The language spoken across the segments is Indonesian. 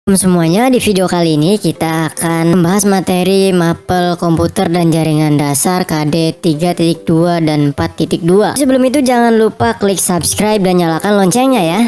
Semuanya, di video kali ini kita akan membahas materi mapel komputer dan jaringan dasar KD 3.2 dan 4.2. Sebelum itu jangan lupa klik subscribe dan nyalakan loncengnya ya.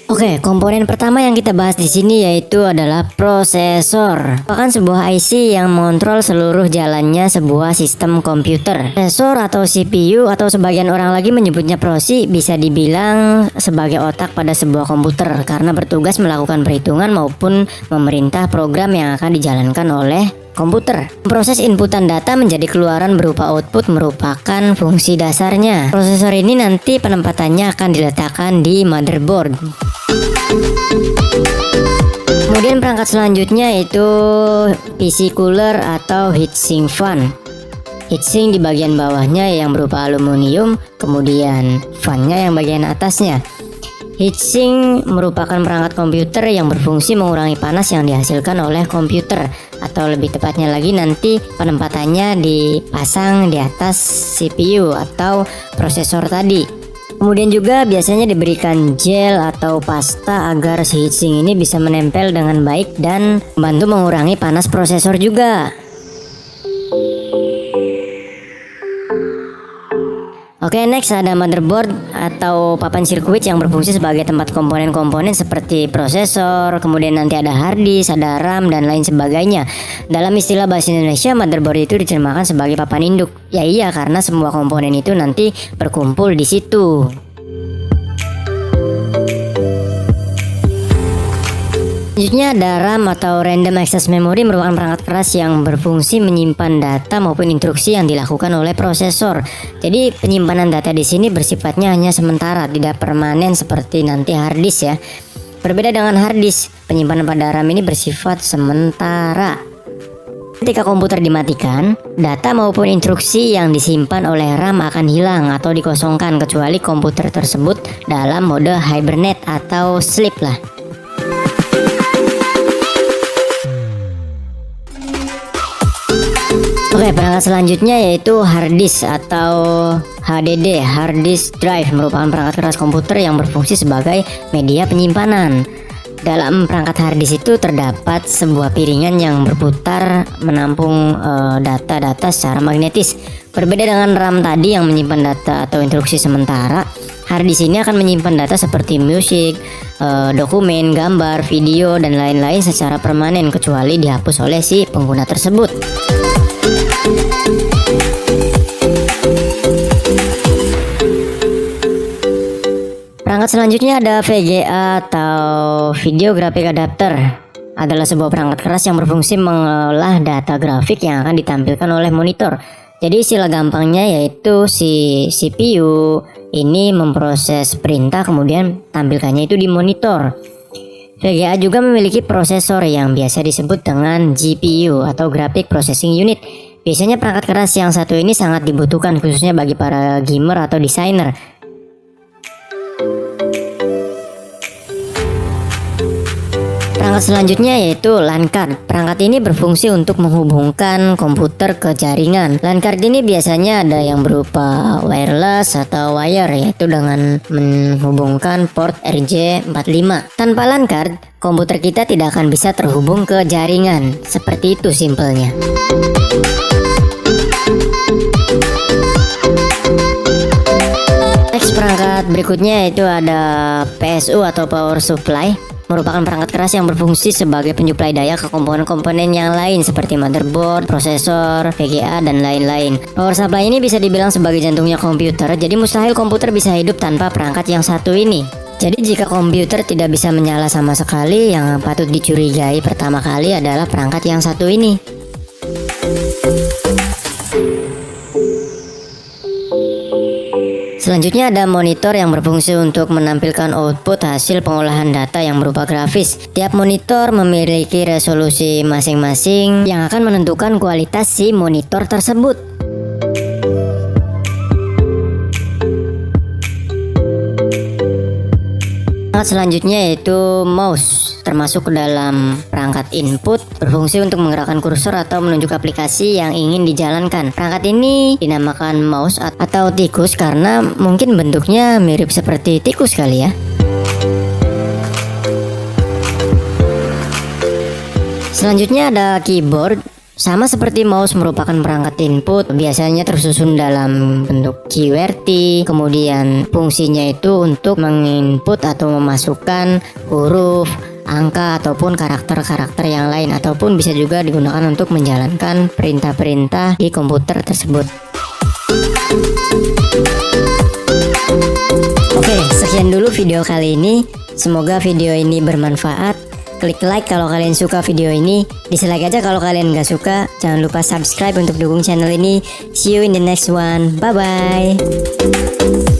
Oke, komponen pertama yang kita bahas di sini yaitu adalah prosesor. Merupakan sebuah IC yang mengontrol seluruh jalannya sebuah sistem komputer. Prosesor atau CPU atau sebagian orang lagi menyebutnya prosi bisa dibilang sebagai otak pada sebuah komputer karena bertugas melakukan perhitungan maupun memerintah program yang akan dijalankan oleh komputer. Proses inputan data menjadi keluaran berupa output merupakan fungsi dasarnya. Prosesor ini nanti penempatannya akan diletakkan di motherboard. Kemudian perangkat selanjutnya yaitu PC cooler atau heatsink fan. Heatsink di bagian bawahnya yang berupa aluminium, kemudian fan-nya yang bagian atasnya. Heatsink merupakan perangkat komputer yang berfungsi mengurangi panas yang dihasilkan oleh komputer, atau lebih tepatnya lagi nanti penempatannya dipasang di atas CPU atau prosesor tadi. Kemudian juga biasanya diberikan gel atau pasta agar si heatsink ini bisa menempel dengan baik dan membantu mengurangi panas prosesor juga. Oke, next ada motherboard atau papan sirkuit yang berfungsi sebagai tempat komponen-komponen seperti prosesor, kemudian nanti ada hard disk, ada RAM dan lain sebagainya. Dalam istilah bahasa Indonesia, motherboard itu diterjemahkan sebagai papan induk. Ya iya, karena semua komponen itu nanti berkumpul di situ. Selanjutnya ada RAM atau Random Access Memory, merupakan perangkat keras yang berfungsi menyimpan data maupun instruksi yang dilakukan oleh prosesor. Jadi penyimpanan data di sini bersifatnya hanya sementara, tidak permanen seperti nanti hard disk ya. Berbeda dengan hard disk, penyimpanan pada RAM ini bersifat sementara. Ketika komputer dimatikan, data maupun instruksi yang disimpan oleh RAM akan hilang atau dikosongkan kecuali komputer tersebut dalam mode hibernate atau sleep lah. Oke, perangkat selanjutnya yaitu hard disk atau HDD, hard disk drive, merupakan perangkat keras komputer yang berfungsi sebagai media penyimpanan. Dalam perangkat hard disk itu terdapat sebuah piringan yang berputar menampung data-data secara magnetis. Berbeda dengan RAM tadi yang menyimpan data atau instruksi sementara, hard disk ini akan menyimpan data seperti musik, dokumen, gambar, video, dan lain-lain secara permanen kecuali dihapus oleh si pengguna tersebut. Perangkat selanjutnya ada VGA atau Video Graphic Adapter. Adalah sebuah perangkat keras yang berfungsi mengolah data grafik yang akan ditampilkan oleh monitor. Jadi istilah gampangnya yaitu si CPU ini memproses perintah kemudian tampilkannya itu di monitor. VGA juga memiliki prosesor yang biasa disebut dengan GPU atau Graphic Processing Unit. Biasanya perangkat keras yang satu ini sangat dibutuhkan khususnya bagi para gamer atau desainer. Perangkat selanjutnya yaitu LAN card. Perangkat ini berfungsi untuk menghubungkan komputer ke jaringan. LAN card ini biasanya ada yang berupa wireless atau wire, yaitu dengan menghubungkan port RJ45. Tanpa LAN card, komputer kita tidak akan bisa terhubung ke jaringan. Seperti itu simpelnya. Next, perangkat berikutnya itu ada PSU atau power supply, merupakan perangkat keras yang berfungsi sebagai penyuplai daya ke komponen-komponen yang lain seperti motherboard, prosesor, VGA, dan lain-lain. Power supply ini bisa dibilang sebagai jantungnya komputer, jadi mustahil komputer bisa hidup tanpa perangkat yang satu ini. Jadi jika komputer tidak bisa menyala sama sekali, yang patut dicurigai pertama kali adalah perangkat yang satu ini. Selanjutnya ada monitor yang berfungsi untuk menampilkan output hasil pengolahan data yang berupa grafis. Tiap monitor memiliki resolusi masing-masing yang akan menentukan kualitas si monitor tersebut. Selanjutnya yaitu mouse, termasuk ke dalam perangkat input, berfungsi untuk menggerakkan kursor atau menunjuk aplikasi yang ingin dijalankan. Perangkat ini dinamakan mouse atau tikus karena mungkin bentuknya mirip seperti tikus kali ya. Selanjutnya ada keyboard. Sama seperti mouse merupakan perangkat input, biasanya tersusun dalam bentuk QWERTY. Kemudian fungsinya itu untuk menginput atau memasukkan huruf, angka ataupun karakter-karakter yang lain, ataupun bisa juga digunakan untuk menjalankan perintah-perintah di komputer tersebut. Oke, sekian dulu video kali ini. Semoga video ini bermanfaat. Klik like kalau kalian suka video ini, dislike aja kalau kalian gak suka. Jangan lupa subscribe untuk dukung channel ini. See you in the next one. Bye bye.